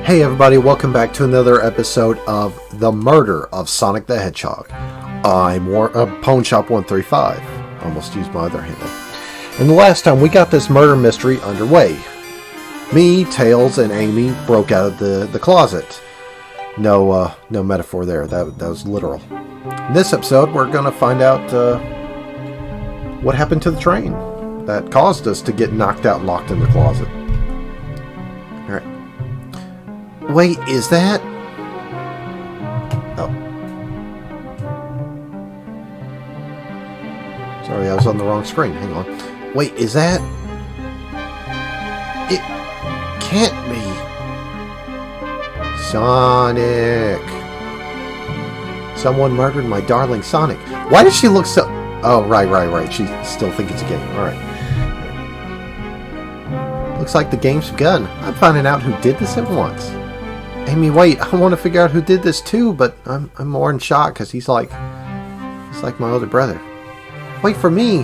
Hey everybody, welcome back to another episode of The Murder of Sonic the Hedgehog. I'm Pawn Shop 135. Almost used my other handle. And the last time we got this murder mystery underway. Me, Tails, and Amy broke out of the closet. No metaphor there. That was literal. In this episode, we're going to find out what happened to the train that caused us to get knocked out and locked in the closet. Alright. Wait, is that? Oh. Sorry, I was on the wrong screen. Hang on. Wait, is that? It can't be. Sonic. Someone murdered my darling Sonic. Why does she look so... Oh, right. She still thinks it's a game. Alright. Looks like the game's begun. I'm finding out who did this at once. Amy, wait, I want to figure out who did this too, but I'm more in shock because he's like my older brother. Wait for me.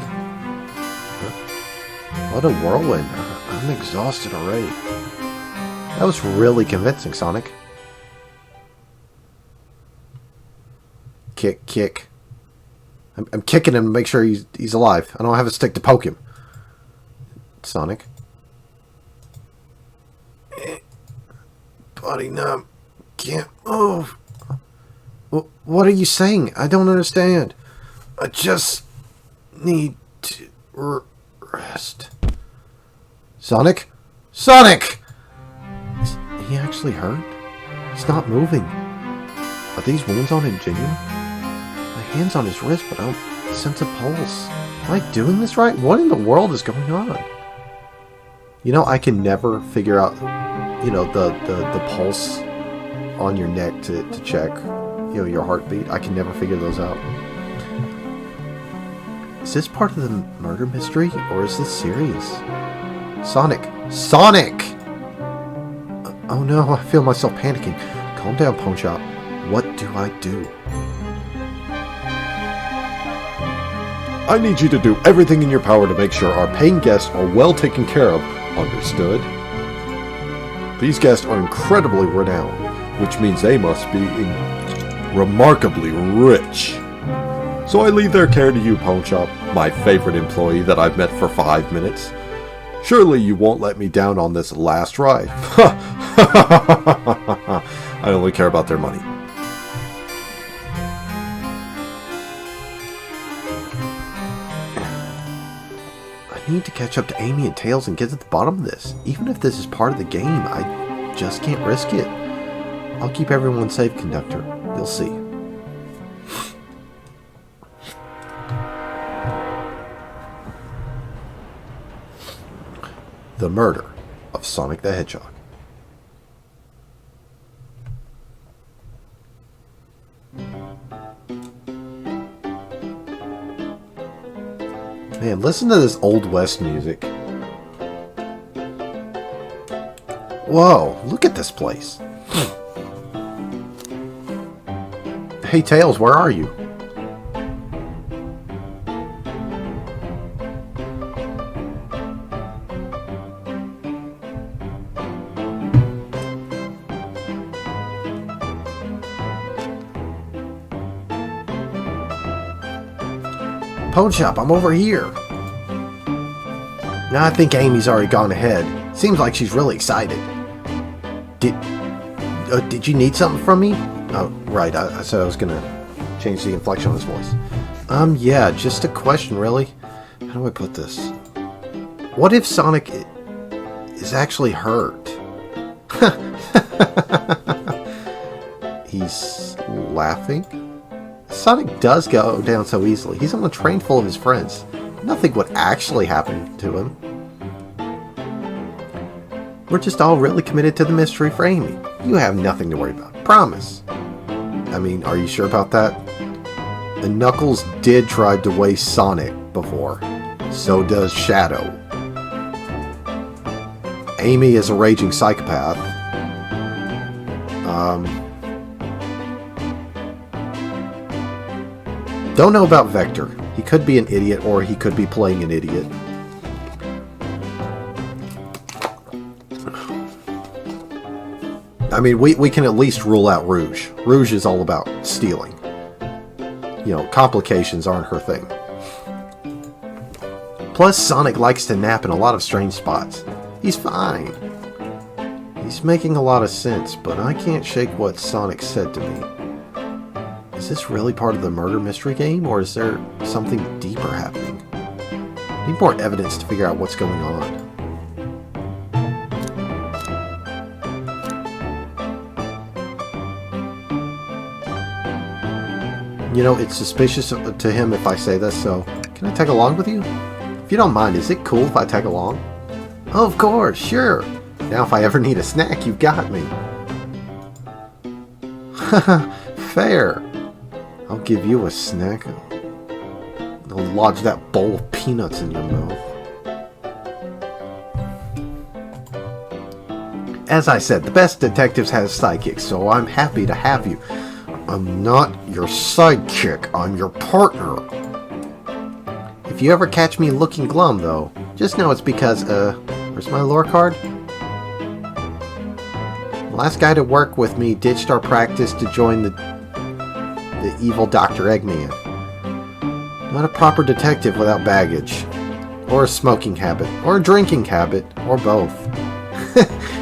What a whirlwind. I'm exhausted already. That was really convincing, Sonic. Kick. I'm kicking him to make sure he's alive. I don't have a stick to poke him. Sonic. Body numb. Can't move. What are you saying? I don't understand. I just need to rest. Sonic? Sonic! Is he actually hurt? He's not moving. Are these wounds on him genuine? My hand's on his wrist, but I don't sense a pulse. Am I doing this right? What in the world is going on? You know, I can never figure out... You know, the pulse on your neck to check, you know, your heartbeat. I can never figure those out. Is this part of the murder mystery, or is this serious? Sonic! Oh no, I feel myself panicking. Calm down, Pawn Shop. What do I do? I need you to do everything in your power to make sure our paying guests are well taken care of. Understood? These guests are incredibly renowned, which means they must be remarkably rich. So I leave their care to you, Pawn Shop, my favorite employee that I've met for 5 minutes. Surely you won't let me down on this last ride. I only care about their money. I need to catch up to Amy and Tails and get to the bottom of this. Even if this is part of the game, I just can't risk it. I'll keep everyone safe, Conductor. You'll see. The Murder of Sonic the Hedgehog. Man, listen to this Old West music. Whoa, look at this place. Hey, Tails, where are you? Pawn Shop, I'm over here. Now I think Amy's already gone ahead. Seems like she's really excited. Did you need something from me? Oh, right. I said I was gonna change the inflection on his voice. Yeah, just a question, really. How do I put this? What if Sonic is actually hurt? He's laughing? Sonic does go down so easily. He's on a train full of his friends. Nothing would actually happen to him. We're just all really committed to the mystery for Amy. You have nothing to worry about. Promise. I mean, are you sure about that? And Knuckles did try to waste Sonic before. So does Shadow. Amy is a raging psychopath. Don't know about Vector. He could be an idiot, or he could be playing an idiot. I mean, we can at least rule out Rouge. Rouge is all about stealing. You know, complications aren't her thing. Plus, Sonic likes to nap in a lot of strange spots. He's fine. He's making a lot of sense, but I can't shake what Sonic said to me. Is this really part of the murder mystery game, or is there something deeper happening? I need more evidence to figure out what's going on. You know, it's suspicious to him if I say this, so can I tag along with you? If you don't mind, is it cool if I tag along? Oh, of course, sure. Now if I ever need a snack, you've got me. Haha, fair. I'll give you a snack. I'll lodge that bowl of peanuts in your mouth. As I said, the best detectives have sidekicks, so I'm happy to have you. I'm not your sidekick, I'm your partner. If you ever catch me looking glum, though, just know it's because, where's my lore card? The last guy to work with me ditched our practice to join the evil Dr. Eggman. Not a proper detective without baggage. Or a smoking habit. Or a drinking habit. Or both.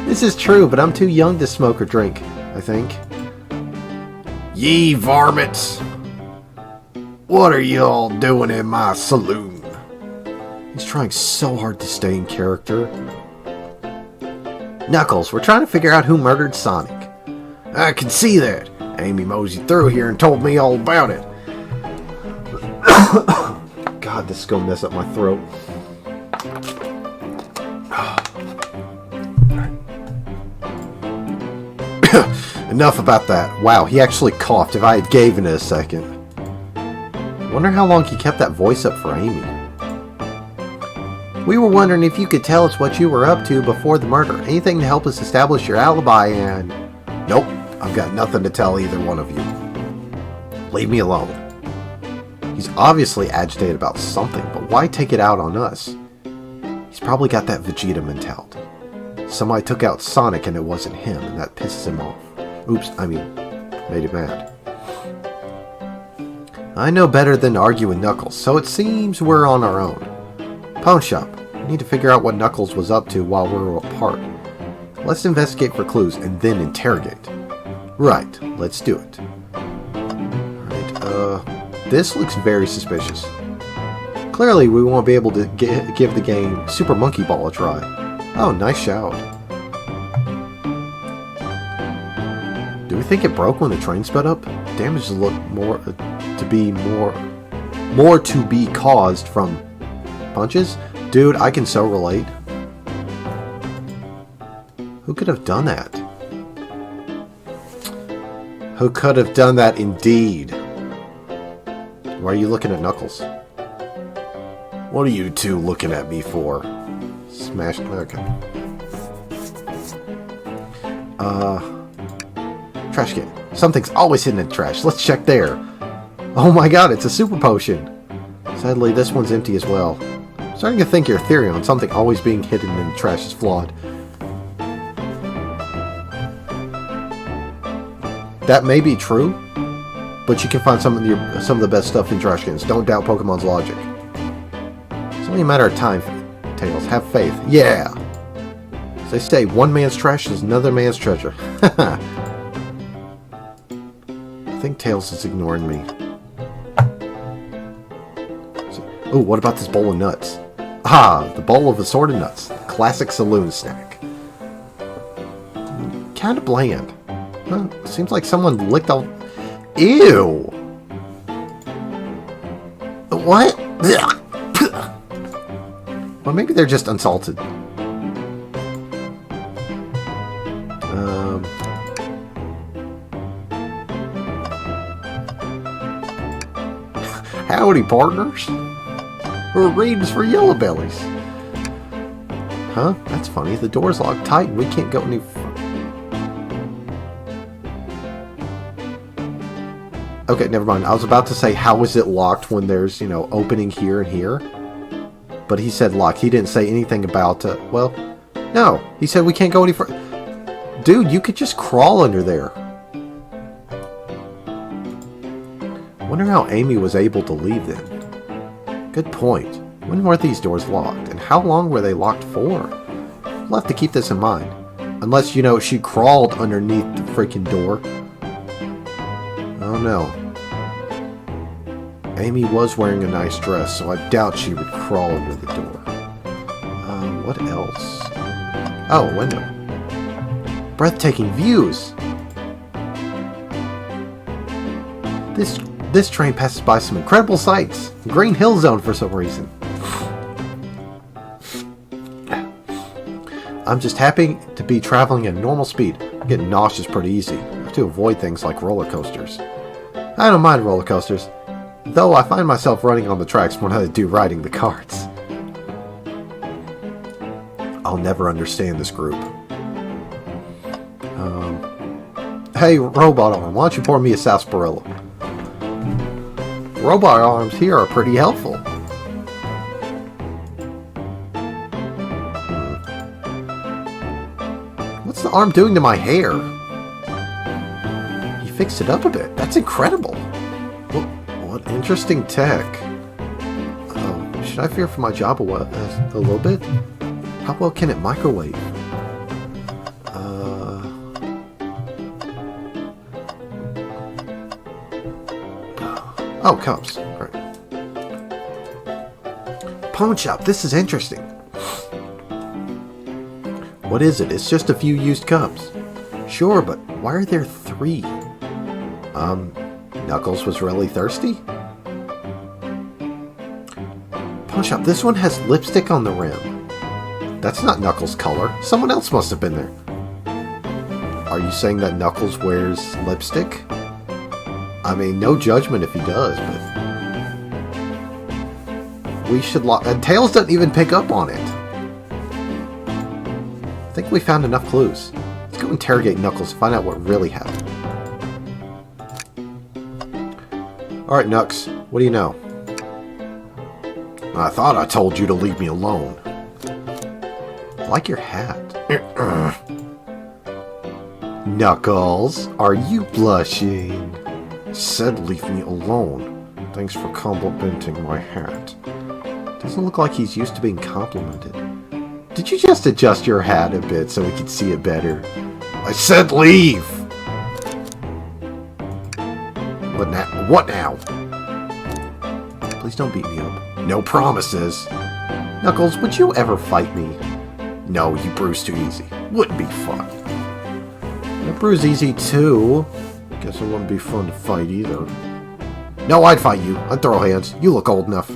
This is true, but I'm too young to smoke or drink, I think. Ye varmints! What are y'all doing in my saloon? He's trying so hard to stay in character. Knuckles, we're trying to figure out who murdered Sonic. I can see that. Amy moseyed through here and told me all about it. God, this is going to mess up my throat. Enough about that. Wow, he actually coughed. If I had gave in a second. Wonder how long he kept that voice up for Amy. We were wondering if you could tell us what you were up to before the murder. Anything to help us establish your alibi and... Nope, I've got nothing to tell either one of you. Leave me alone. He's obviously agitated about something, but why take it out on us? He's probably got that Vegeta mentality. Somebody took out Sonic and it wasn't him, and that pisses him off. Oops, I mean, made him mad. I know better than to argue with Knuckles, so it seems we're on our own. Pawn shop. We need to figure out what Knuckles was up to while we were apart. Let's investigate for clues and then interrogate. Right, let's do it. Alright, this looks very suspicious. Clearly, we won't be able to give the game Super Monkey Ball a try. Oh, nice shout. Do we think it broke when the train sped up? Damages look more to be caused from punches? Dude, I can so relate. Who could have done that? Who could have done that indeed? Why are you looking at Knuckles? What are you two looking at me for? Smash. Okay. Trash can. Something's always hidden in the trash. Let's check there. Oh my god, it's a super potion. Sadly, this one's empty as well. I'm starting to think your theory on something always being hidden in the trash is flawed. That may be true, but you can find some of the best stuff in trash cans. Don't doubt Pokemon's logic. It's only a matter of time, Tails. Have faith. Yeah! As they say, one man's trash is another man's treasure. I think Tails is ignoring me. Oh, what about this bowl of nuts? Ah, the bowl of assorted nuts. Classic saloon snack. Kinda bland. Huh, seems like someone licked all... Ew! What? Well, maybe they're just unsalted. Howdy, partners. We're readers for yellow bellies. Huh? That's funny. The door's locked tight and we can't go any further. Okay, never mind. I was about to say, how is it locked when there's, you know, opening here and here? But he said locked. He didn't say anything about, well, no. He said we can't go any further. Dude, you could just crawl under there. Wonder how Amy was able to leave then. Good point. When were these doors locked? And how long were they locked for? We'll have to keep this in mind. Unless, you know, she crawled underneath the freaking door. Oh no. Amy was wearing a nice dress, so I doubt she would crawl under the door. What else? Oh, a window. Breathtaking views! This train passes by some incredible sights. Green Hill Zone for some reason. I'm just happy to be traveling at normal speed. Getting nauseous pretty easy. I have to avoid things like roller coasters. I don't mind roller coasters, though I find myself running on the tracks more than I do riding the carts. I'll never understand this group. Hey, Robot Arm, why don't you pour me a sarsaparilla? Robot arms here are pretty helpful. What's the arm doing to my hair? He fixed it up a bit. That's incredible. What interesting tech. Should I fear for my job a little bit? How well can it microwave? Oh, cups. All right. Pawn shop. This is interesting. What is it? It's just a few used cups. Sure, but why are there 3? Knuckles was really thirsty? Pawn shop. This one has lipstick on the rim. That's not Knuckles' color. Someone else must have been there. Are you saying that Knuckles wears lipstick? I mean, no judgment if he does, but we should lock. And Tails doesn't even pick up on it. I think we found enough clues. Let's go interrogate Knuckles and find out what really happened. Alright, Knux, what do you know? I thought I told you to leave me alone. I like your hat. Knuckles, are you blushing? Said leave me alone. Thanks for complimenting my hat. Doesn't look like he's used to being complimented. Did you just adjust your hat a bit so we could see it better? I said leave! What now? What now? Please don't beat me up. No promises. Knuckles, would you ever fight me? No, you bruise too easy. Wouldn't be fun. I bruise easy too. Guess it wouldn't be fun to fight either. No, I'd fight you. I'd throw hands. You look old enough.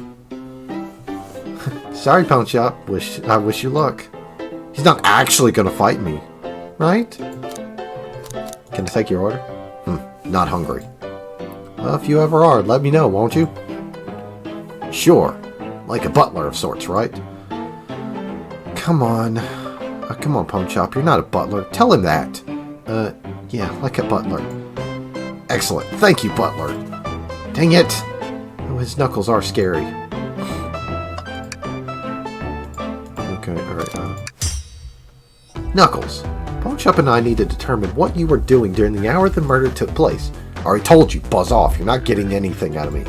Sorry, Pawn Shop. I wish you luck. He's not actually gonna fight me, right? Can I take your order? Not hungry. Well, if you ever are, let me know, won't you? Sure. Like a butler of sorts, right? Come on. Come on, Pawn Shop. You're not a butler. Tell him that. Yeah, like a butler. Excellent. Thank you, Butler. Dang it! Oh, his knuckles are scary. Okay, alright, Knuckles, Pawn Shop and I need to determine what you were doing during the hour the murder took place. I already told you, buzz off. You're not getting anything out of me.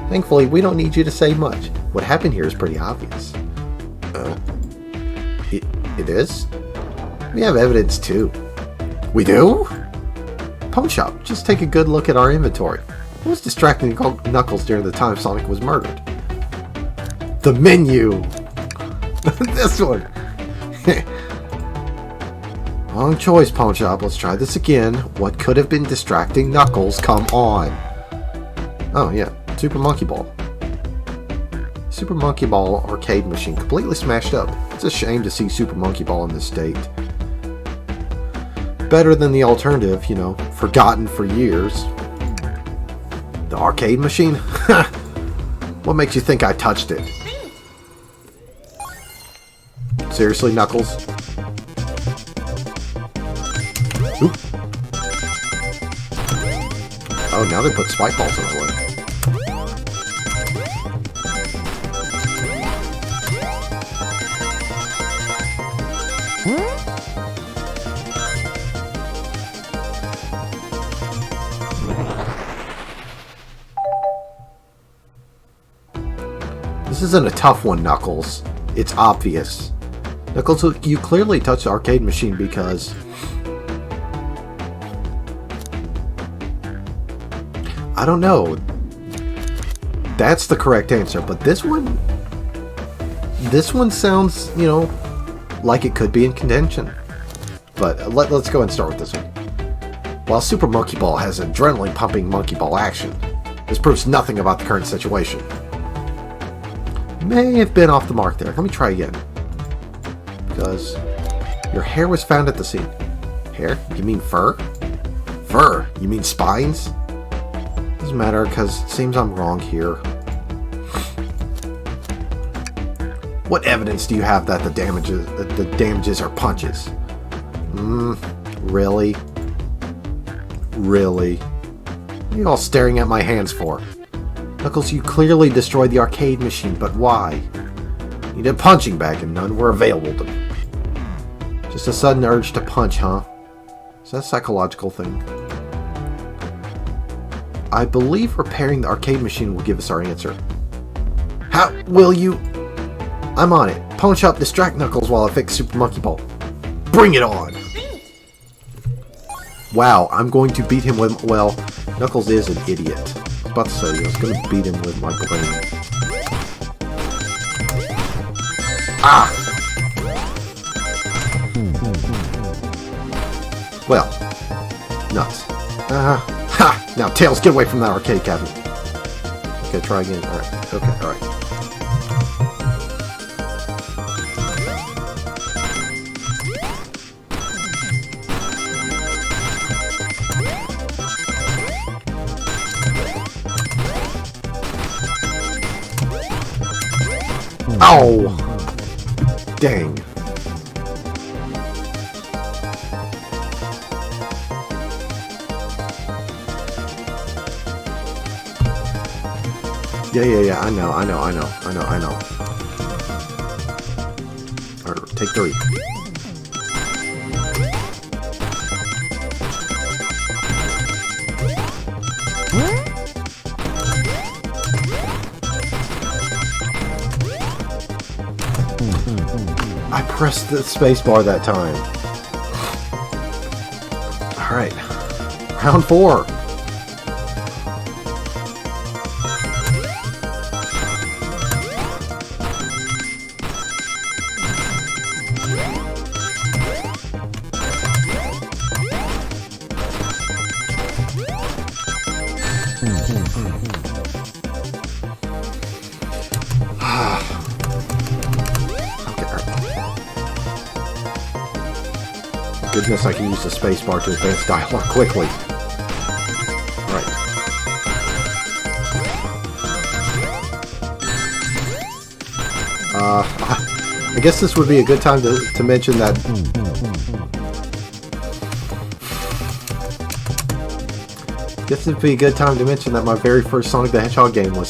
Thankfully, we don't need you to say much. What happened here is pretty obvious. It is? We have evidence, too. We do? Pawn Shop, just take a good look at our inventory. What was distracting Knuckles during the time Sonic was murdered? The menu! This one! Wrong choice, Pawn Shop. Let's try this again. What could have been distracting Knuckles? Come on! Oh, yeah. Super Monkey Ball. Super Monkey Ball arcade machine completely smashed up. It's a shame to see Super Monkey Ball in this state. Better than the alternative, you know, forgotten for years. The arcade machine? What makes you think I touched it? Seriously, Knuckles? Oop. Oh, now they put spike balls in the way. isn't a tough one, Knuckles. It's obvious. Knuckles, you clearly touched the arcade machine because... I don't know. That's the correct answer, but this one... This one sounds, you know, like it could be in contention. But let's go and start with this one. While Super Monkey Ball has adrenaline-pumping Monkey Ball action, this proves nothing about the current situation. May have been off the mark there. Let me try again. Because your hair was found at the scene. Hair? You mean fur? Fur? You mean spines? Doesn't matter, because it seems I'm wrong here. What evidence do you have that the damages are punches? Really? Really? What are you all staring at my hands for? Knuckles, you clearly destroyed the arcade machine, but why? You needed a punching bag and none were available to me. Just a sudden urge to punch, huh? Is that a psychological thing? I believe repairing the arcade machine will give us our answer. How will you... I'm on it. Punch up, distract Knuckles while I fix Super Monkey Ball. Bring it on! Wow, I'm going to beat him with... Well, Knuckles is an idiot. I was about to say, I was going to beat him with my brain. Ah! Well, nuts. Ha! Now, Tails, get away from that arcade cabinet. Okay, try again. Alright, okay, alright. Oh! Dang. Yeah, I know. Alright, take 3. I pressed the space bar that time. Alright. Round 4. Goodness, I can use the spacebar to advance dialogue quickly. Right. I guess this would be a good time to mention that... This would be a good time to mention that my very first Sonic the Hedgehog game was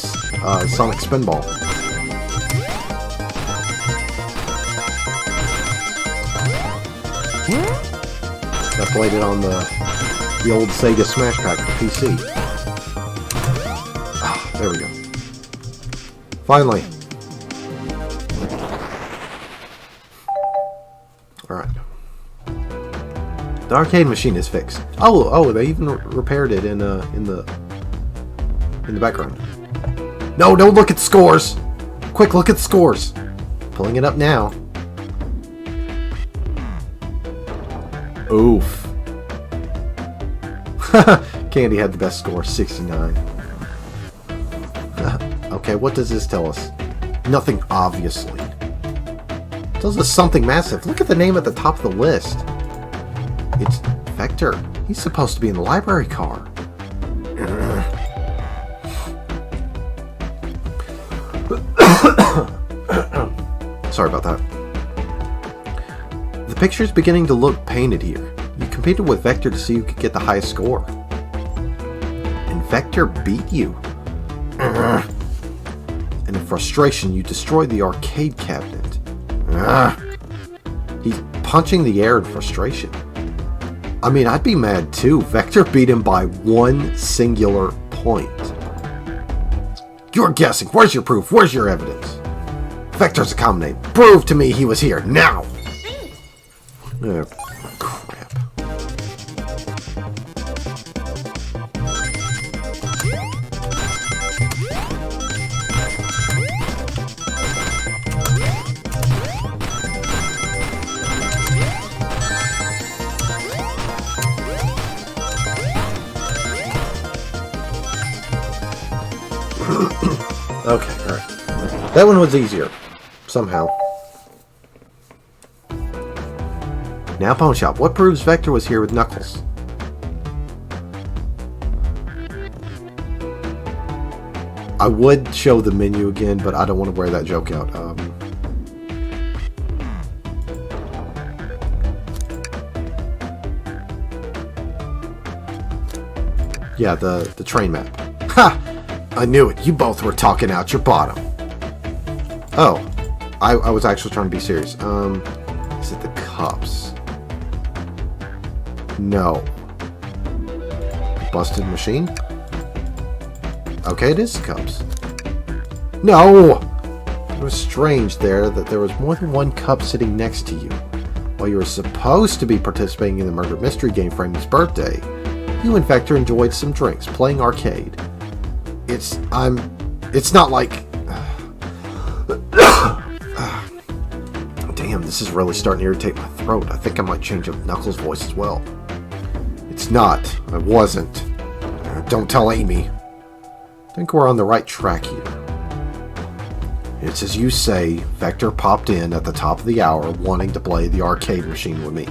Sonic Spinball. I played it on the old Sega Smash Pack for PC. Ah, there we go. Finally. Alright. The arcade machine is fixed. Oh, they even repaired it in the background. No, don't look at the scores! Quick, look at the scores! Pulling it up now. Oof. Candy had the best score, 69. Okay, what does this tell us? Nothing, obviously. It tells us something massive. Look at the name at the top of the list. It's Vector. He's supposed to be in the library car. Sorry about that. The picture's beginning to look painted here. You competed with Vector to see who could get the highest score. And Vector beat you. And in frustration, you destroyed the arcade cabinet. He's punching the air in frustration. I mean, I'd be mad too. Vector beat him by 1 singular point. You're guessing. Where's your proof? Where's your evidence? Vector's a common name. Prove to me he was here, now! Crap. Okay, alright. That one was easier. Somehow. Now, Pawn Shop. What proves Vector was here with Knuckles? I would show the menu again, but I don't want to wear that joke out. Yeah, the train map. Ha! I knew it. You both were talking out your bottom. Oh. I was actually trying to be serious. Is it the cups? No. Busted machine? Okay, it is the cups. No! It was strange there that there was more than one cup sitting next to you. While you were supposed to be participating in the murder mystery game for Amy's birthday, you and Vector enjoyed some drinks, playing arcade. It's not like... Damn, this is really starting to irritate my throat. I think I might change up Knuckles' voice as well. It's not. I wasn't. Don't tell Amy. I think we're on the right track here. It's as you say, Vector popped in at the top of the hour wanting to play the arcade machine with me.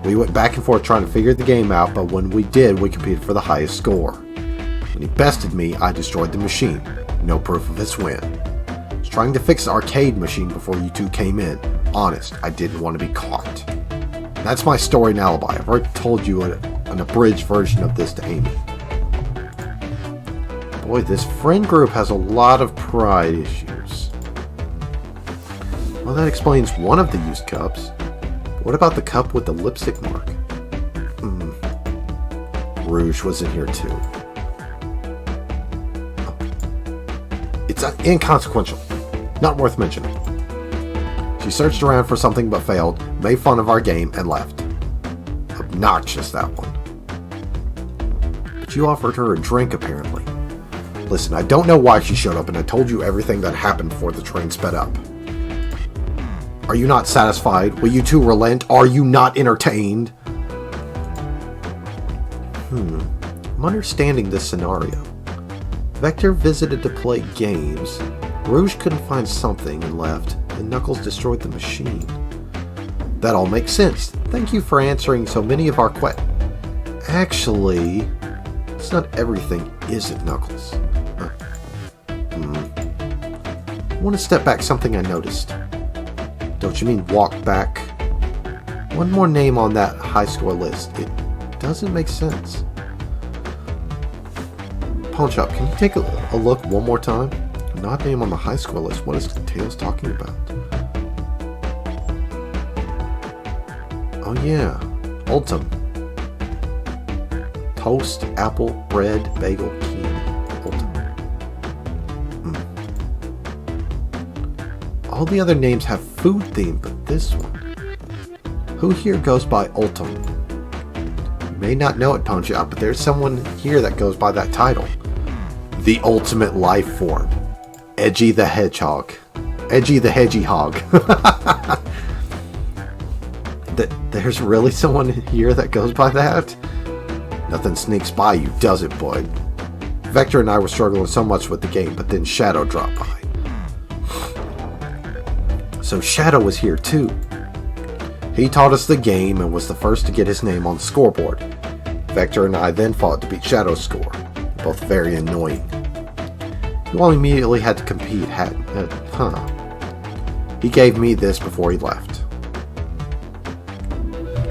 We went back and forth trying to figure the game out, but when we did, we competed for the highest score. When he bested me, I destroyed the machine. No proof of his win. I was trying to fix the arcade machine before you two came in. Honest, I didn't want to be caught. That's my story and alibi. I've already told you an abridged version of this to Amy. Boy, this friend group has a lot of pride issues. Well, that explains one of the used cups. What about the cup with the lipstick mark? Rouge was in here too. It's inconsequential. Not worth mentioning. She searched around for something but failed, made fun of our game, and left. Obnoxious, that one. But you offered her a drink, apparently. Listen, I don't know why she showed up, and I told you everything that happened before the train sped up. Are you not satisfied? Will you two relent? Are you not entertained? I'm understanding this scenario. Vector visited to play games, Rouge couldn't find something and left, and Knuckles destroyed the machine. That all makes sense. Thank you for answering so many of our questions. Actually, it's not everything, is it, Knuckles? I want to step back something I noticed. Don't you mean walk back? One more name on that high score list. It doesn't make sense. Pawn Shop, can you take a look one more time? Not name on the high score list. What is Tails talking about? Oh yeah, Ultim. Toast, apple, bread, bagel, key. Ultim. All the other names have food theme, but this one. Who here goes by Ultim? You may not know it, Pawn Shop, but there's someone here that goes by that title. The ultimate life form. Edgy the Hedgehog. Edgy the Hedgehog. There's really someone here that goes by that? Nothing sneaks by you, does it, boy? Vector and I were struggling so much with the game, but then Shadow dropped by. So Shadow was here too. He taught us the game and was the first to get his name on the scoreboard. Vector and I then fought to beat Shadow's score. Both very annoying. You all immediately had to compete, He gave me this before he left.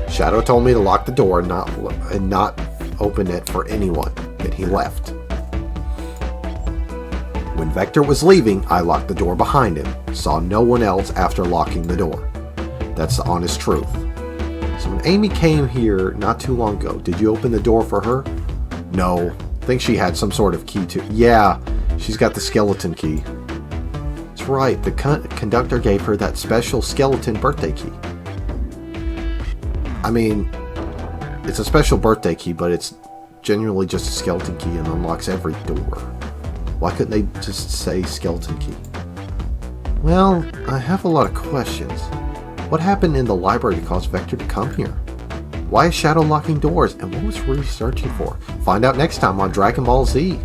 Shadow told me to lock the door and not open it for anyone. Then he left. When Vector was leaving, I locked the door behind him. Saw no one else after locking the door. That's the honest truth. So when Amy came here not too long ago, did you open the door for her? No. I think she had some sort of key to... Yeah, she's got the skeleton key. It's right. The conductor gave her that special skeleton birthday key. I mean, it's a special birthday key, but it's genuinely just a skeleton key and unlocks every door. Why couldn't they just say skeleton key? Well, I have a lot of questions. What happened in the library to cause Vector to come here? Why is Shadow locking doors, and what was Rue searching for? Find out next time on Dragon Ball Z.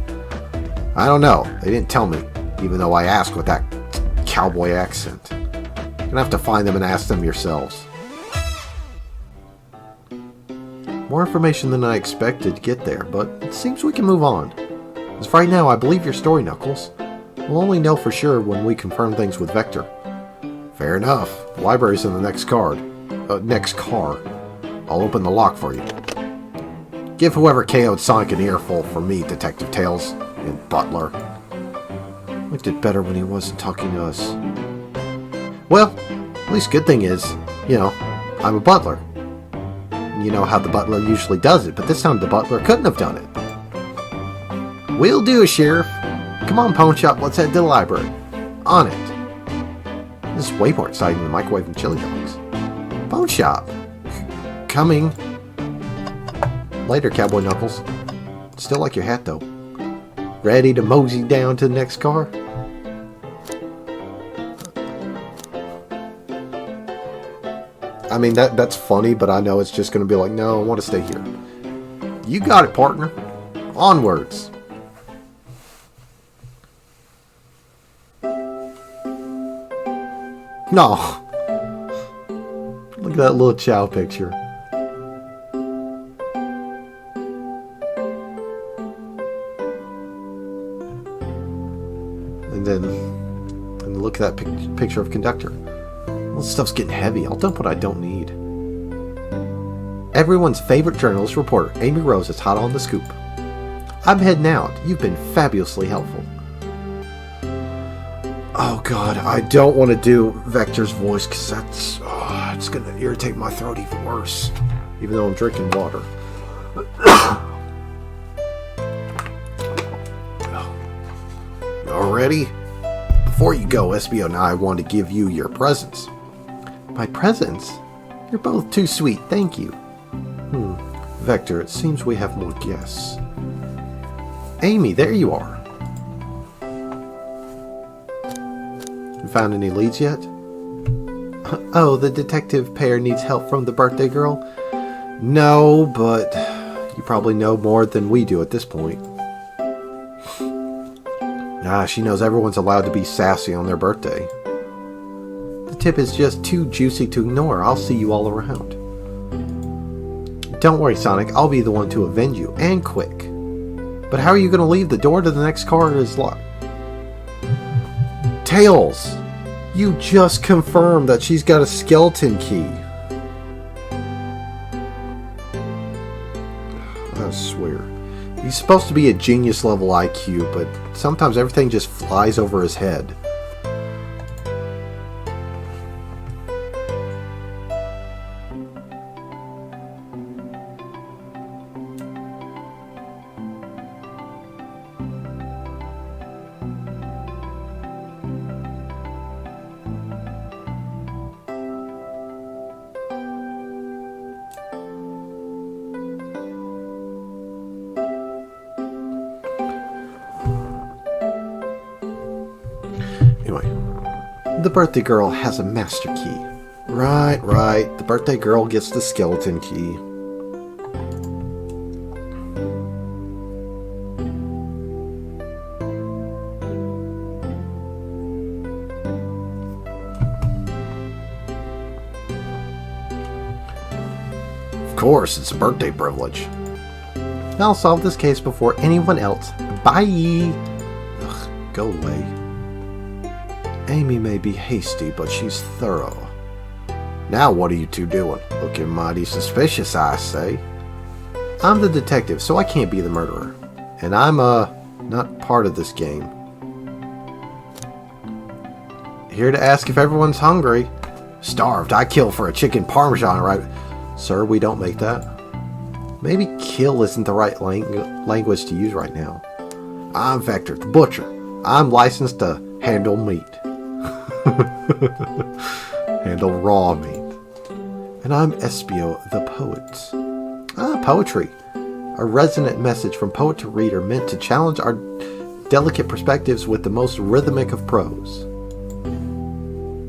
I don't know. They didn't tell me, even though I asked with that cowboy accent. You're gonna have to find them and ask them yourselves. More information than I expected to get there, but it seems we can move on. As of right now, I believe your story, Knuckles. We'll only know for sure when we confirm things with Vector. Fair enough. The library's in the next car. I'll open the lock for you. Give whoever KO'd Sonic an earful for me, Detective Tails and Butler. We did better when he wasn't talking to us. Well, at least good thing is, I'm a butler. You know how the butler usually does it, but this time the butler couldn't have done it. Will do, Sheriff. Come on, Pawn Shop, let's head to the library. On it. This is way more exciting than microwaving chili dogs. Pawn Shop. Coming. Later, Cowboy Knuckles. Still like your hat, though. Ready to mosey down to the next car? I mean, that's funny, but I know it's just going to be like, no, I want to stay here. You got it, partner. Onwards. No. Look at that little Chow picture. And look at that picture of Conductor. All this stuff's getting heavy. I'll dump what I don't need. Everyone's favorite journalist reporter, Amy Rose, is hot on the scoop. I'm heading out. You've been fabulously helpful. Oh god, I don't want to do Vector's voice because it's going to irritate my throat even worse. Even though I'm drinking water. All ready? Before you go, SBO and I want to give you your presents. My presents? You're both too sweet, thank you. Vector, it seems we have more guests. Amy, there you are. You found any leads yet? Oh, the detective pair needs help from the birthday girl? No, but you probably know more than we do at this point. She knows everyone's allowed to be sassy on their birthday. The tip is just too juicy to ignore. I'll see you all around. Don't worry, Sonic. I'll be the one to avenge you, and quick. But how are you going to leave? The door to the next car is locked. Tails! You just confirmed that she's got a skeleton key. I swear. He's supposed to be a genius level IQ, but sometimes everything just flies over his head. The birthday girl has a master key. Right. The birthday girl gets the skeleton key. Of course, it's a birthday privilege. I'll solve this case before anyone else. Bye! Ugh, go away. Amy may be hasty, but she's thorough. Now what are you two doing? Looking mighty suspicious, I say. I'm the detective, so I can't be the murderer. And I'm, not part of this game. Here to ask if everyone's hungry. Starved, I kill for a chicken parmesan, right? Sir, we don't make that. Maybe kill isn't the right language to use right now. I'm Vector, the butcher. I'm licensed to handle meat. Handle raw meat. And I'm Espio the Poet. Poetry. A resonant message from poet to reader meant to challenge our delicate perspectives with the most rhythmic of prose.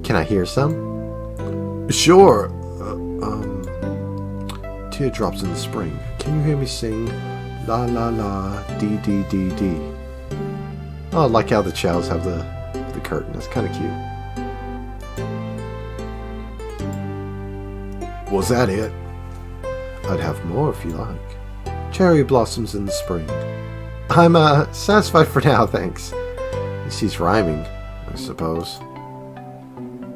Can I hear some? Sure. Teardrops in the spring. Can you hear me sing? La la la, dee dee dee dee. Oh, I like how the chows have the curtain. That's kind of cute. Was that it? I'd have more if you like. Cherry blossoms in the spring. I'm satisfied for now, thanks. She's rhyming, I suppose.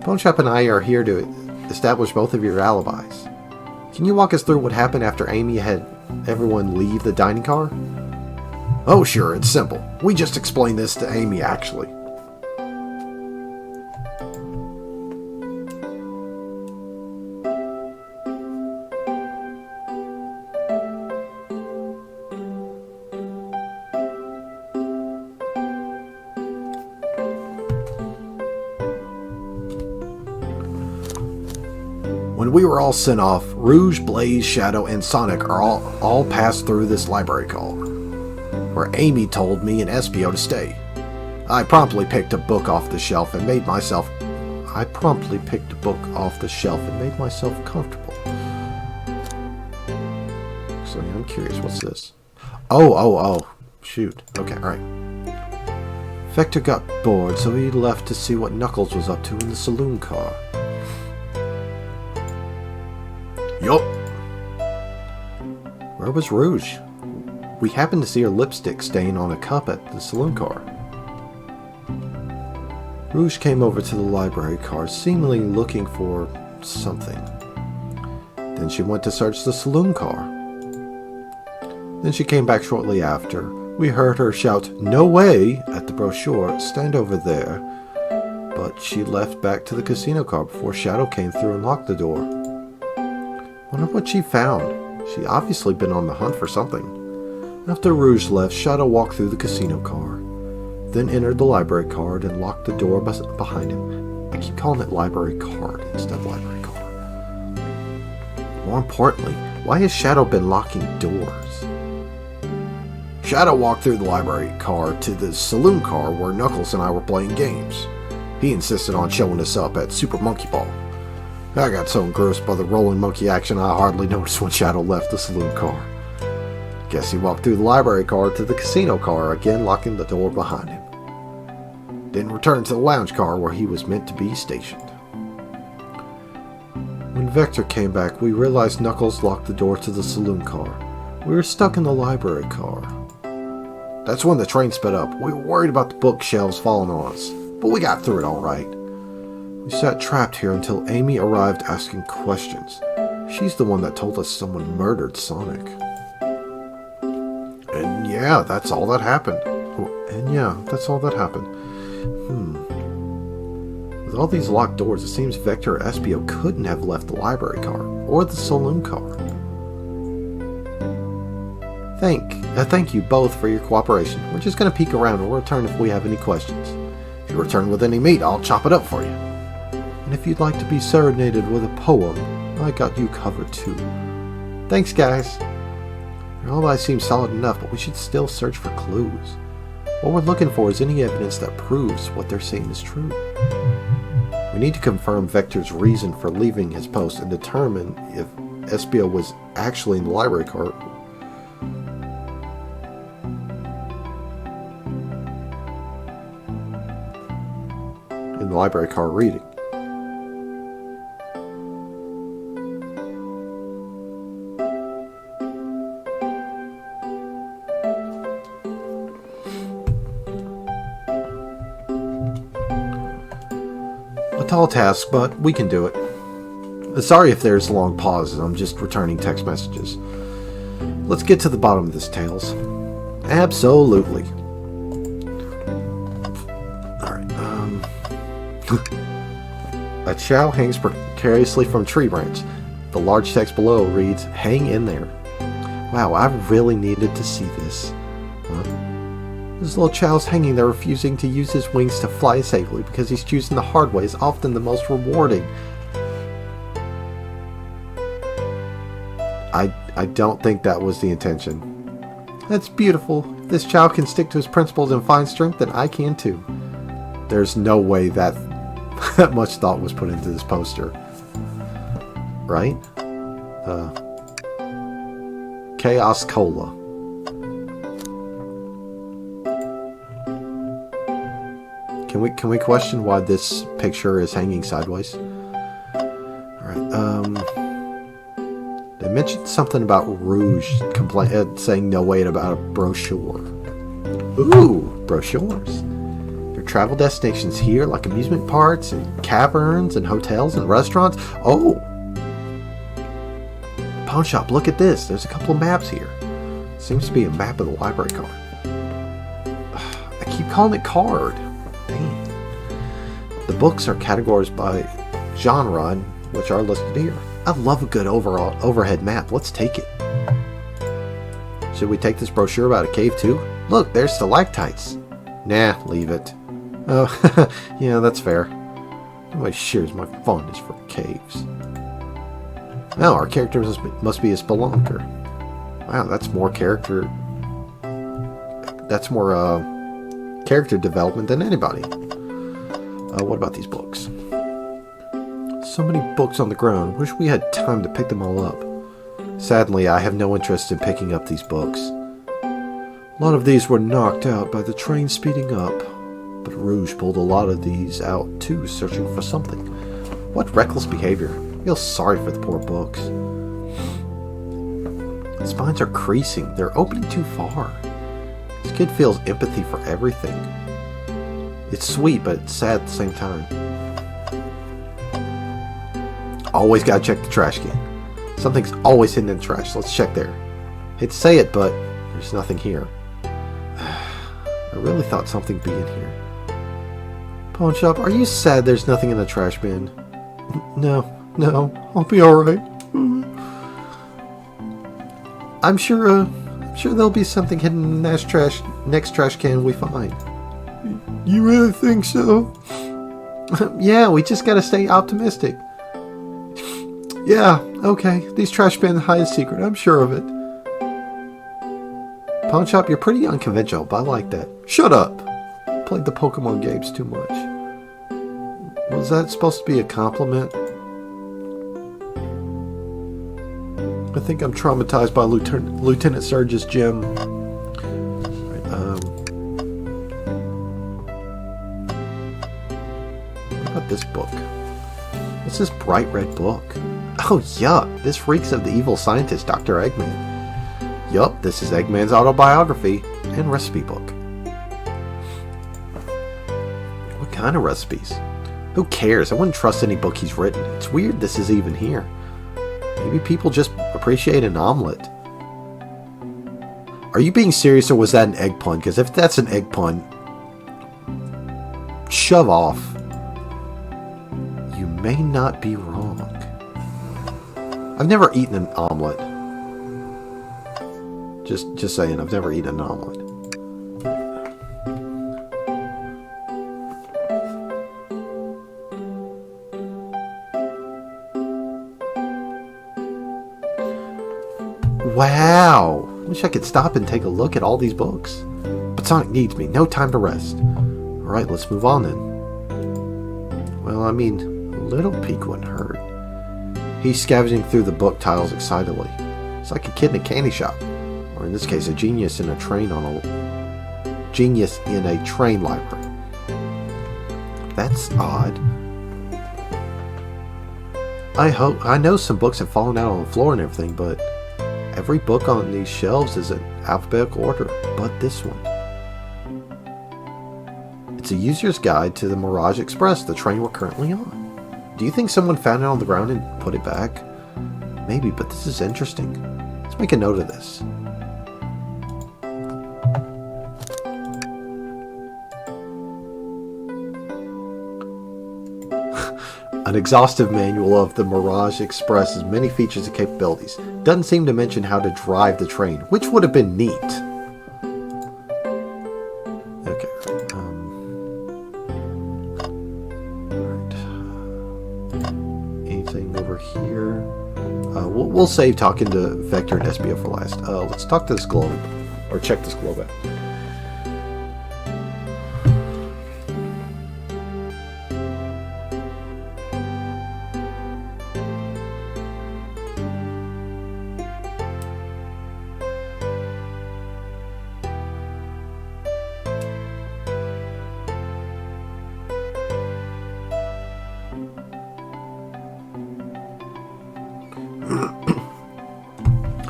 Ponechap and I are here to establish both of your alibis. Can you walk us through what happened after Amy had everyone leave the dining car? Oh, sure, it's simple. We just explained this to Amy, actually. When we were all sent off, Rouge, Blaze, Shadow, and Sonic are all passed through this library car, where Amy told me and Espio to stay. I promptly picked a book off the shelf and made myself comfortable. So yeah, I'm curious, what's this? Oh, shoot. Okay, alright. Vector got bored, so he left to see what Knuckles was up to in the saloon car. Yup. Where was Rouge? We happened to see her lipstick stain on a cup at the saloon car. Rouge came over to the library car, seemingly looking for something. Then she went to search the saloon car. Then she came back shortly after. We heard her shout, "No way!" at the brochure, "Stand over there." But she left back to the casino car before Shadow came through and locked the door. Wonder what she found. She obviously been on the hunt for something. After Rouge left, Shadow walked through the casino car, then entered the library card and locked the door behind him. I keep calling it library card instead of library car. More importantly, why has Shadow been locking doors? Shadow walked through the library car to the saloon car where Knuckles and I were playing games. He insisted on showing us up at Super Monkey Ball. I got so engrossed by the rolling monkey action I hardly noticed when Shadow left the saloon car. Guess he walked through the library car to the casino car, again locking the door behind him. Then returned to the lounge car where he was meant to be stationed. When Vector came back, we realized Knuckles locked the door to the saloon car. We were stuck in the library car. That's when the train sped up. We were worried about the bookshelves falling on us, but we got through it all right. We sat trapped here until Amy arrived asking questions. She's the one that told us someone murdered Sonic. And yeah, that's all that happened. With all these locked doors, it seems Vector or Espio couldn't have left the library car, or the saloon car. Thank you both for your cooperation. We're just going to peek around and we'll return if we have any questions. If you return with any meat, I'll chop it up for you. And if you'd like to be serenaded with a poem, I got you covered too. Thanks, guys. Your alibi seems solid enough, but we should still search for clues. What we're looking for is any evidence that proves what they're saying is true. We need to confirm Vector's reason for leaving his post and determine if Espio was actually in the library car. In the library car reading. A tall task, but we can do it. Sorry if there's long pauses, I'm just returning text messages. Let's get to the bottom of this, Tails. Absolutely. Alright, A chow hangs precariously from a tree branch. The large text below reads, "Hang in there." Wow, I really needed to see this. This little child's hanging there refusing to use his wings to fly safely because he's choosing the hard way is often the most rewarding. I don't think that was the intention. That's beautiful. If this child can stick to his principles and find strength, then I can too. There's no way that much thought was put into this poster. Right? Chaos Cola. Can we question why this picture is hanging sideways? Alright, they mentioned something about Rouge saying no wait about a brochure. Ooh, brochures. There are travel destinations here, like amusement parks and caverns and hotels and restaurants. Oh! Pawn shop, look at this. There's a couple of maps here. Seems to be a map of the library card. I keep calling it card. Dang. The books are categorized by genre, which are listed here. I love a good overhead map. Let's take it. Should we take this brochure about a cave too? Look, there's stalactites. Nah, leave it. Oh, yeah, that's fair. Nobody shares my fondness for caves. Now, our character must be a spelunker. Wow, that's more character... That's more, character development than anybody. What about these books? So many books on the ground. Wish we had time to pick them all up. Sadly, I have no interest in picking up these books. A lot of these were knocked out by the train speeding up. But Rouge pulled a lot of these out too, searching for something. What reckless behavior. I feel sorry for the poor books. The spines are creasing. They're opening too far. This kid feels empathy for everything. It's sweet, but it's sad at the same time. Always gotta check the trash can. Something's always hidden in the trash. Let's check there. Hate to say it, but there's nothing here. I really thought something'd be in here. Pawn shop, are you sad there's nothing in the trash bin? No, I'll be alright. I'm sure there'll be something hidden in the next trash can we find. You really think so? Yeah, we just gotta stay optimistic. Yeah, okay. These trash bins hide a secret. I'm sure of it. Pawn shop, you're pretty unconventional, but I like that. Shut up! Played the Pokemon games too much. Was that supposed to be a compliment? I think I'm traumatized by Lieutenant Surge's gym. What about this book? What's this bright red book? Oh, yuck. This reeks of the evil scientist, Dr. Eggman. Yup, this is Eggman's autobiography and recipe book. What kind of recipes? Who cares? I wouldn't trust any book he's written. It's weird this is even here. Maybe people just appreciate an omelet. Are you being serious or was that an egg pun? Because if that's an egg pun, shove off. You may not be wrong. I've never eaten an omelet. Just saying, I've never eaten an omelet. Wow! Wish I could stop and take a look at all these books. But Sonic needs me. No time to rest. Alright, let's move on then. Well, I mean, a little peek wouldn't hurt. He's scavenging through the book tiles excitedly. It's like a kid in a candy shop. Or in this case, a genius in a train library. That's odd. I know some books have fallen out on the floor and everything, but every book on these shelves is in alphabetical order, but this one. It's a user's guide to the Mirage Express, the train we're currently on. Do you think someone found it on the ground and put it back? Maybe, but this is interesting. Let's make a note of this. An exhaustive manual of the Mirage Express's many features and capabilities. Doesn't seem to mention how to drive the train, which would have been neat. Anything over here? We'll save talking to Vector and Espio for last. Let's talk to this globe. Or check this globe out.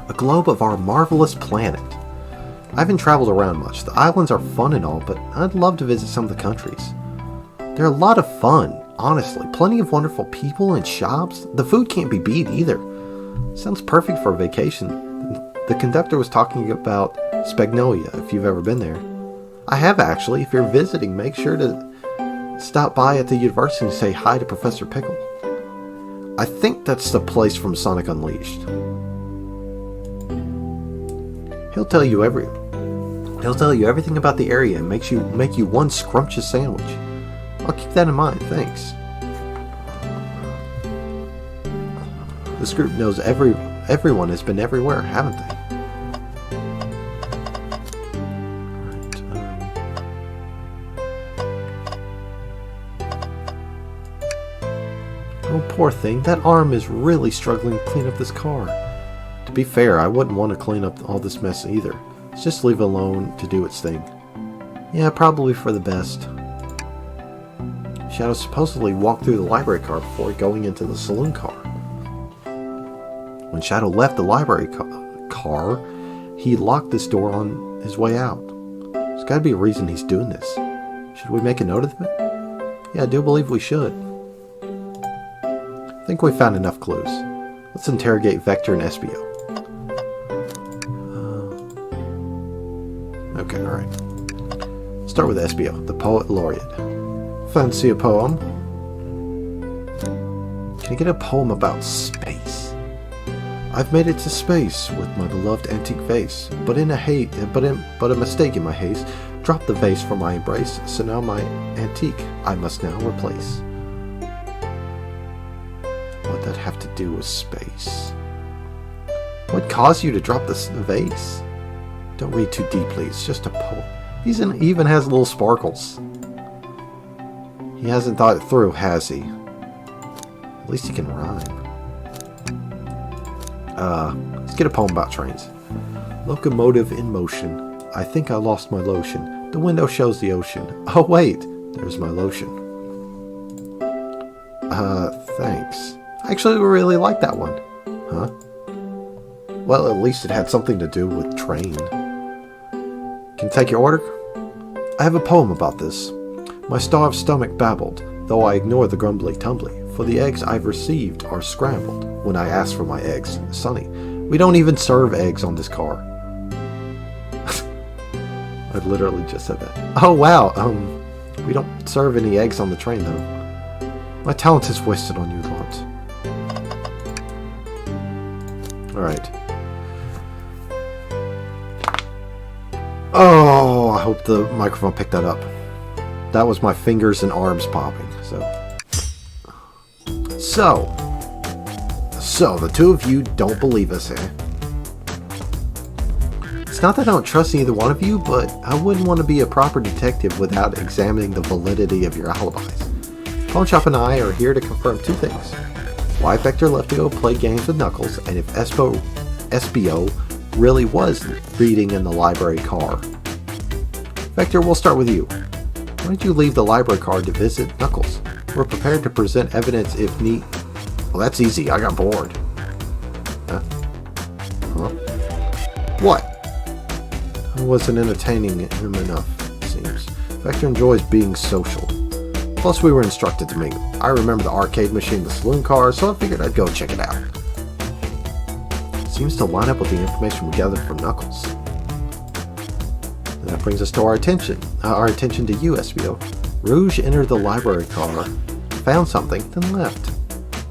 A globe of our marvelous planet. I haven't traveled around much. The islands are fun and all, but I'd love to visit some of the countries. They're a lot of fun, honestly. Plenty of wonderful people and shops. The food can't be beat either. Sounds perfect for a vacation. The conductor was talking about Spagnolia, if you've ever been there. I have actually. If you're visiting, make sure to stop by at the university and say hi to Professor Pickle. I think that's the place from Sonic Unleashed. He'll tell you everything about the area and make you one scrumptious sandwich. I'll keep that in mind, thanks. This group knows everyone has been everywhere, haven't they? Oh, poor thing. That arm is really struggling to clean up this car. To be fair, I wouldn't want to clean up all this mess either. Let's just leave it alone to do its thing. Yeah, probably for the best. Shadow supposedly walked through the library car before going into the saloon car. When Shadow left the library car, he locked this door on his way out. There's got to be a reason he's doing this. Should we make a note of it? Yeah, I do believe we should. I think we found enough clues. Let's interrogate Vector and Espio. Okay, alright. Start with Espio, the poet laureate. Fancy a poem? Can I get a poem about space? I've made it to space with my beloved antique vase, but a mistake in my haste dropped the vase from my embrace, so now my antique I must now replace. What'd that have to do with space? What caused you to drop this vase? Don't read too deeply, it's just a poem. He even has little sparkles. He hasn't thought it through, has he? At least he can rhyme. Let's get a poem about trains. Locomotive in motion. I think I lost my lotion. The window shows the ocean. Oh wait, there's my lotion. Thanks. I actually really like that one. Huh? Well, at least it had something to do with train. Can I take your order? I have a poem about this. My starved stomach babbled, though I ignore the grumbly tumbly, for the eggs I've received are scrambled. When I ask for my eggs, Sonny, we don't even serve eggs on this car. I literally just said that. Oh wow, we don't serve any eggs on the train though. My talent is wasted on you lot. Alright. Oh, I hope the microphone picked that up. That was my fingers and arms popping, So, the two of you don't believe us, eh? It's not that I don't trust either one of you, but I wouldn't want to be a proper detective without examining the validity of your alibis. Pawnshop and I are here to confirm two things. Why Vector left to go play games with Knuckles, and if Espio really was reading in the library car. Vector, we'll start with you. Why did you leave the library car to visit Knuckles? We're prepared to present evidence if need. Well, that's easy. I got bored. Huh? What? I wasn't entertaining him enough, it seems. Vector enjoys being social. Plus, we were instructed to mingle. I remember the arcade machine, the saloon car, so I figured I'd go check it out. Seems to line up with the information we gathered from Knuckles. And that brings us to our attention to you, Espio. Rouge entered the library car, found something, then left.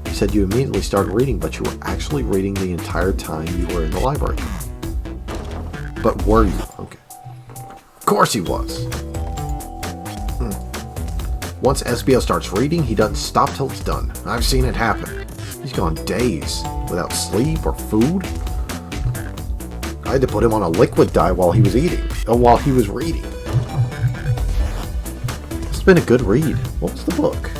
You said you immediately started reading, but you were actually reading the entire time you were in the library car. But were you? Okay. Of course he was. Once SBO starts reading, he doesn't stop till it's done. I've seen it happen. He's gone days without sleep or food. I had to put him on a liquid diet while he was reading. It's been a good read. What was the book?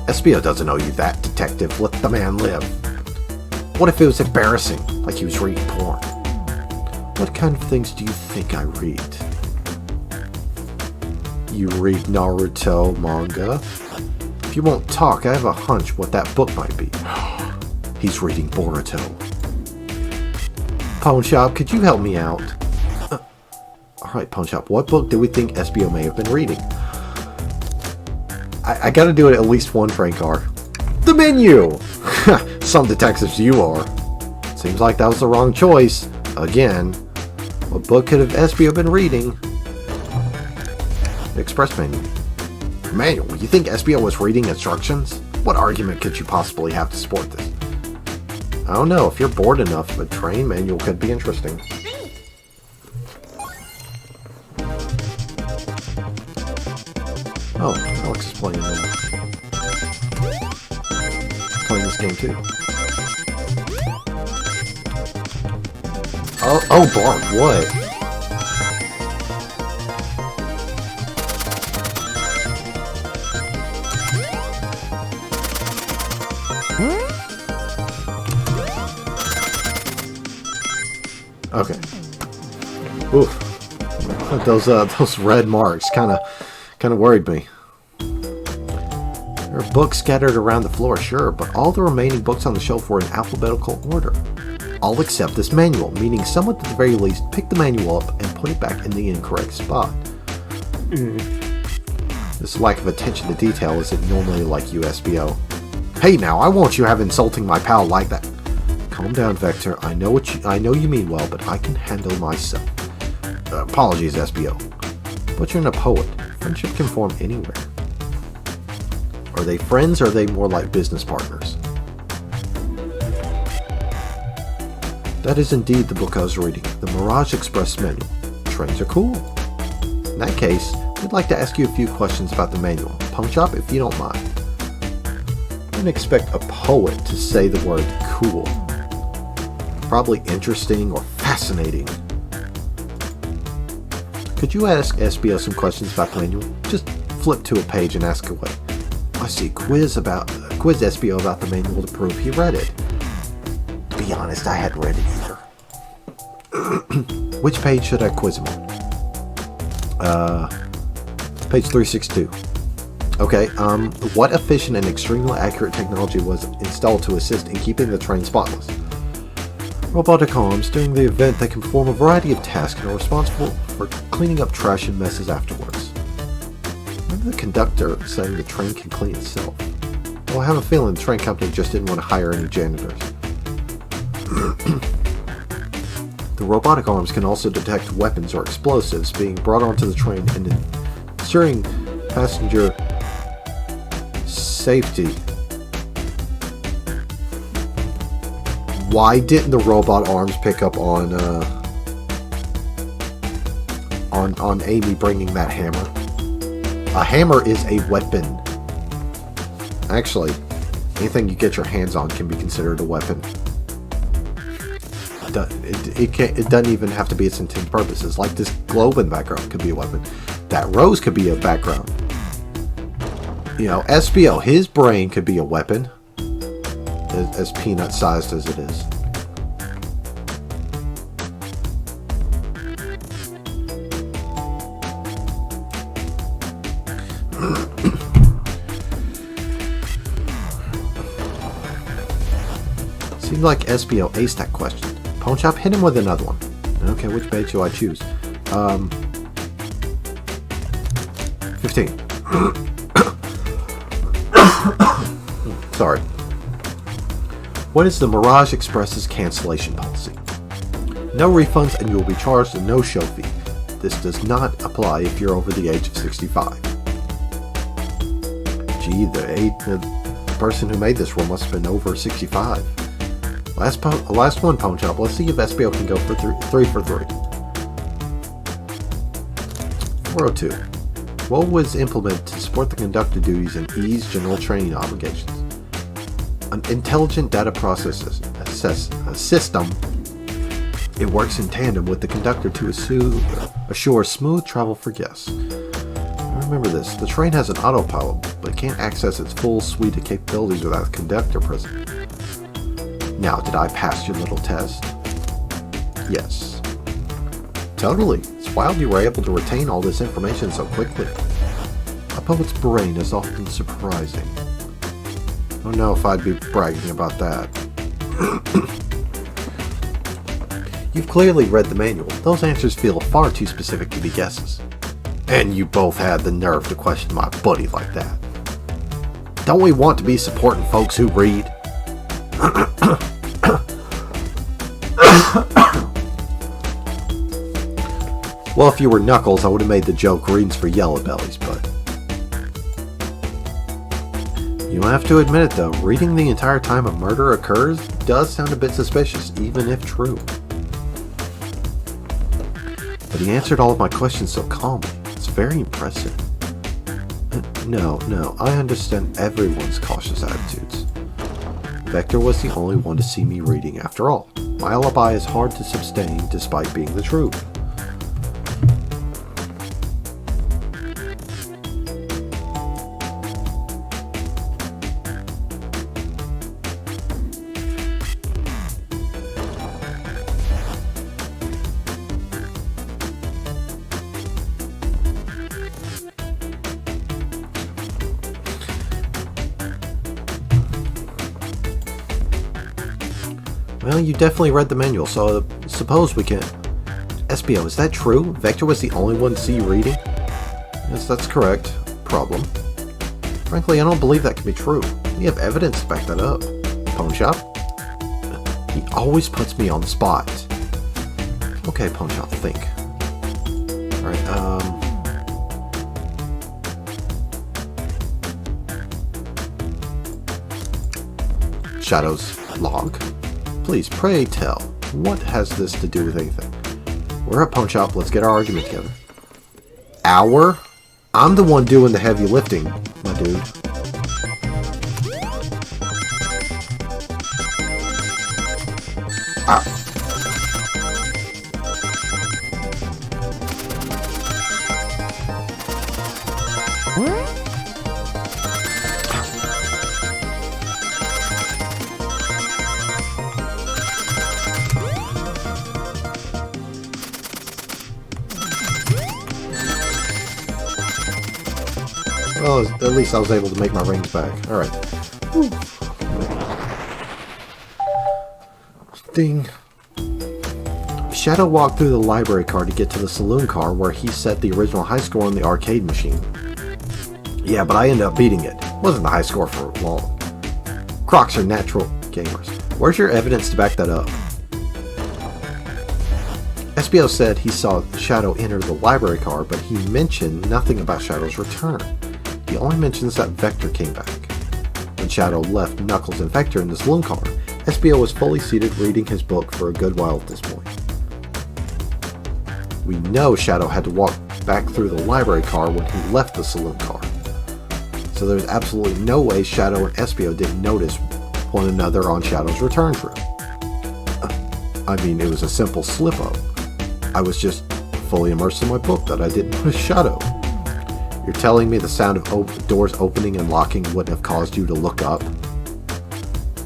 SBO doesn't owe you that, detective. Let the man live. What if it was embarrassing, like he was reading porn? What kind of things do you think I read? You read Naruto manga? If you won't talk, I have a hunch what that book might be. He's reading Boruto. Pawn Shop, could you help me out? Alright, Pawn Shop, what book do we think SBO may have been reading? I gotta do it at least one, Frankar. The menu! Some detectives you are. Seems like that was the wrong choice. Again. What book could have SBO been reading? Express menu. Manual, you think SBO was reading instructions? What argument could you possibly have to support this? I don't know, if you're bored enough, a train manual could be interesting. Oh, Alex is playing playing this game too. Oh, Bart, what? Okay. Oof. Those red marks kind of worried me. There are books scattered around the floor, sure, but all the remaining books on the shelf were in alphabetical order. All except this manual, meaning someone at the very least picked the manual up and put it back in the incorrect spot. This lack of attention to detail isn't normally like you, SBO. Hey now, I won't you have insulting my pal like that. Calm down, Vector. I know you mean well, but I can handle myself. Apologies, SBO. Butcher and a poet. Friendship can form anywhere. Are they friends or are they more like business partners? That is indeed the book I was reading, the Mirage Express Manual. Trains are cool. In that case, I'd like to ask you a few questions about the manual. Punk Shop, if you don't mind. I didn't expect a poet to say the word cool. Probably interesting or fascinating. Could you ask SBO some questions about the manual? Just flip to a page and ask away. I see quiz SBO about the manual to prove he read it. To be honest, I hadn't read it either. Which page should I quiz him on? Page 362. Okay, what efficient and extremely accurate technology was installed to assist in keeping the train spotless? Robotic arms. During the event, they can perform a variety of tasks and are responsible for cleaning up trash and messes afterwards. Remember the conductor saying the train can clean itself? Well, I have a feeling the train company just didn't want to hire any janitors. The robotic arms can also detect weapons or explosives being brought onto the train and ensuring passenger safety. Why didn't the robot arms pick up on Amy bringing that hammer? A hammer is a weapon. Actually, anything you get your hands on can be considered a weapon. It doesn't even have to be its intended purposes. Like this globe in the background could be a weapon. That rose could be a background. You know, SBO, his brain could be a weapon. As peanut-sized as it is. Seems like SBO aced that question. Pawn Shop, hit him with another one. Okay, which page do I choose? 15. Sorry. What is the Mirage Express's cancellation policy? No refunds and you will be charged a no-show fee. This does not apply if you're over the age of 65. Gee, the person who made this rule must have been over 65. Last one, Pawn Shop. Let's see if SBO can go for 3 for 3. 402. What was implemented to support the conductor duties and ease general training obligations? An intelligent data processing system. It works in tandem with the conductor to assure smooth travel for guests. Remember this, the train has an autopilot, but can't access its full suite of capabilities without the conductor present. Now, did I pass your little test? Yes. Totally. It's wild you were able to retain all this information so quickly. A poet's brain is often surprising. I don't know if I'd be bragging about that. You've clearly read the manual. Those answers feel far too specific to be guesses. And you both had the nerve to question my buddy like that. Don't we want to be supporting folks who read? Well, if you were Knuckles, I would have made the joke readings for yellow bellies, but... You have to admit it though, reading the entire time a murder occurs does sound a bit suspicious, even if true. But he answered all of my questions so calmly. It's very impressive. No, I understand everyone's cautious attitudes. Vector was the only one to see me reading after all. My alibi is hard to sustain despite being the truth. Well, you definitely read the manual, so suppose we can... SBO, is that true? Vector was the only one to see you reading? Yes, that's correct. Problem. Frankly, I don't believe that can be true. We have evidence to back that up. Pawn Shop? He always puts me on the spot. Okay, Pawn Shop, think. Alright, Shadow's log? Please, pray tell, what has this to do with anything? We're at Pawn Shop, let's get our argument together. Our? I'm the one doing the heavy lifting, my dude. Ah. Well, at least I was able to make my rings back. Alright. Ding. Shadow walked through the library car to get to the saloon car where he set the original high score on the arcade machine. Yeah, but I ended up beating it. Wasn't the high score for long. Crocs are natural gamers. Where's your evidence to back that up? SBO said he saw Shadow enter the library car, but he mentioned nothing about Shadow's return. He only mentions that Vector came back. When Shadow left Knuckles and Vector in the saloon car, SBO was fully seated reading his book for a good while at this point. We know Shadow had to walk back through the library car when he left the saloon car. So there's absolutely no way Shadow and SBO didn't notice one another on Shadow's return trip. I mean, it was a simple slip-up. I was just fully immersed in my book that I didn't notice Shadow. You're telling me the sound of doors opening and locking wouldn't have caused you to look up?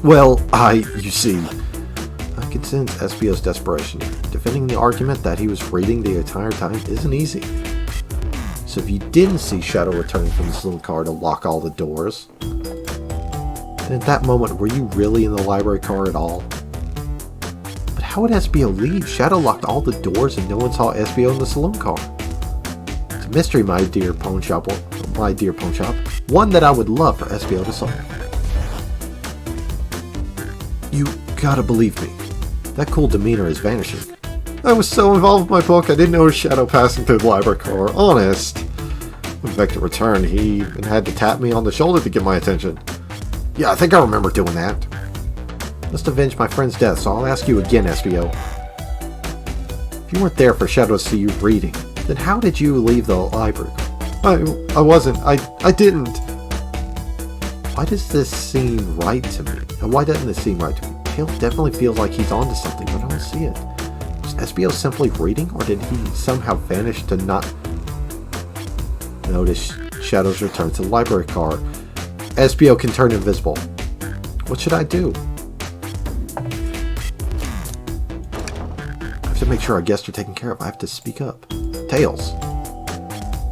Well, you see, I can sense SBO's desperation here. Defending the argument that he was reading the entire time isn't easy. So if you didn't see Shadow returning from the saloon car to lock all the doors, then at that moment, were you really in the library car at all? But how would SBO leave? Shadow locked all the doors and no one saw SBO in the saloon car. It's a mystery, my dear Pawn Shop. One that I would love for SBO to solve. You gotta believe me. That cool demeanor is vanishing. I was so involved with my book, I didn't notice Shadow passing through the library car. Honest. When Vector returned, he even had to tap me on the shoulder to get my attention. Yeah, I think I remember doing that. Must avenge my friend's death, so I'll ask you again, SBO. If you weren't there for Shadow to see you reading, then how did you leave the library? I wasn't. I didn't. Why does this seem right to me? Why doesn't this seem right to me? Tail definitely feels like he's onto something, but I don't see it. Was SBO simply reading, or did he somehow vanish to not notice Shadow's return to the library car? SBO can turn invisible. What should I do? I have to make sure our guests are taken care of. I have to speak up. Tails.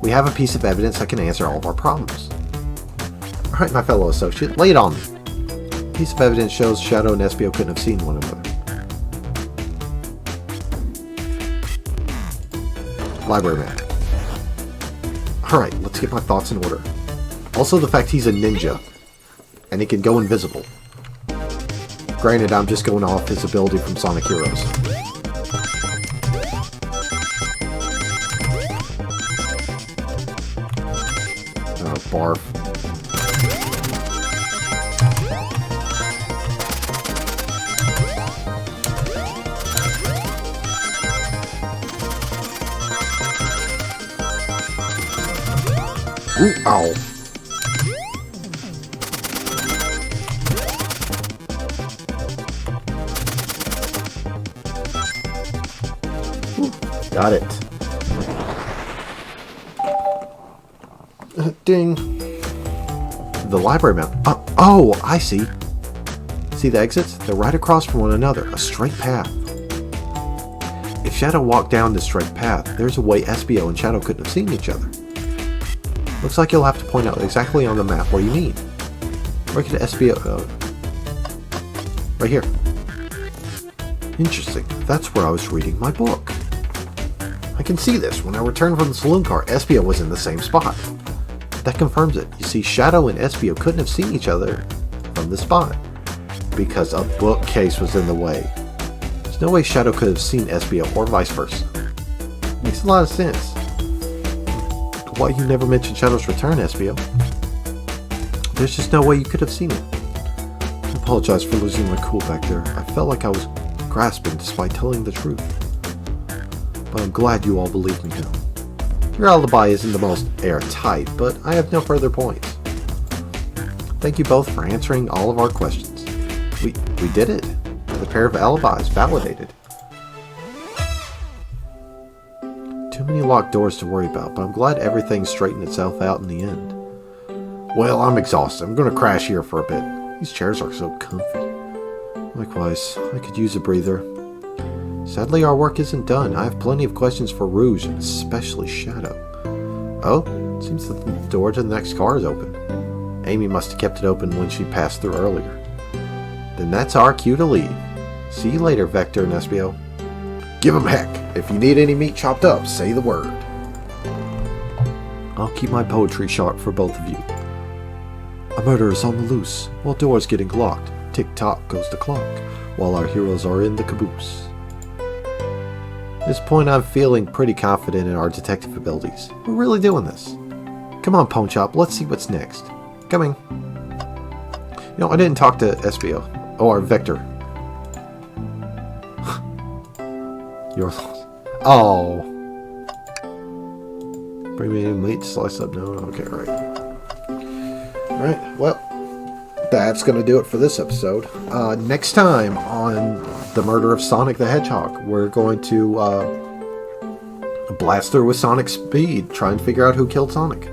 We have a piece of evidence that can answer all of our problems. Alright, my fellow associate, lay it on me. A piece of evidence shows Shadow and SBO couldn't have seen one another. Library map. Alright, let's get my thoughts in order. Also the fact he's a ninja, and he can go invisible. Granted, I'm just going off his ability from Sonic Heroes. Oh, barf. Ooh, ow. Ooh, got it. Ding. The library map. Oh, I see. See the exits? They're right across from one another. A straight path. If Shadow walked down this straight path, there's a way SBO and Shadow couldn't have seen each other. Looks like you'll have to point out exactly on the map where you mean. Where could SBO... right here. Interesting. That's where I was reading my book. I can see this. When I returned from the saloon car, SBO was in the same spot. That confirms it. You see, Shadow and SBO couldn't have seen each other from the spot because a bookcase was in the way. There's no way Shadow could have seen SBO or vice versa. Makes a lot of sense. Why you never mentioned Shadow's return, SBO? There's just no way you could have seen it. I apologize for losing my cool back there. I felt like I was grasping despite telling the truth. But I'm glad you all believe me now. Your alibi isn't the most airtight, but I have no further points. Thank you both for answering all of our questions. We did it. With a pair of alibis validated. Too many locked doors to worry about, but I'm glad everything straightened itself out in the end. Well, I'm exhausted. I'm going to crash here for a bit. These chairs are so comfy. Likewise, I could use a breather. Sadly, our work isn't done. I have plenty of questions for Rouge, and especially Shadow. Oh, it seems that the door to the next car is open. Amy must have kept it open when she passed through earlier. Then that's our cue to leave. See you later, Vector and SBO. Give 'em heck. If you need any meat chopped up, say the word. I'll keep my poetry sharp for both of you. A murder is on the loose, while doors getting locked. Tick-tock goes the clock, while our heroes are in the caboose. At this point, I'm feeling pretty confident in our detective abilities. We're really doing this. Come on, Pone Chop, let's see what's next. Coming. You know, I didn't talk to SBO. Or Vector. You're lost. Oh. Bring me any meat, slice up. No, okay, right. Alright, well, that's going to do it for this episode. Next time on The Murder of Sonic the Hedgehog, we're going to blast through with Sonic speed, try and figure out who killed Sonic.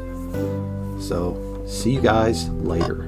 So, see you guys later.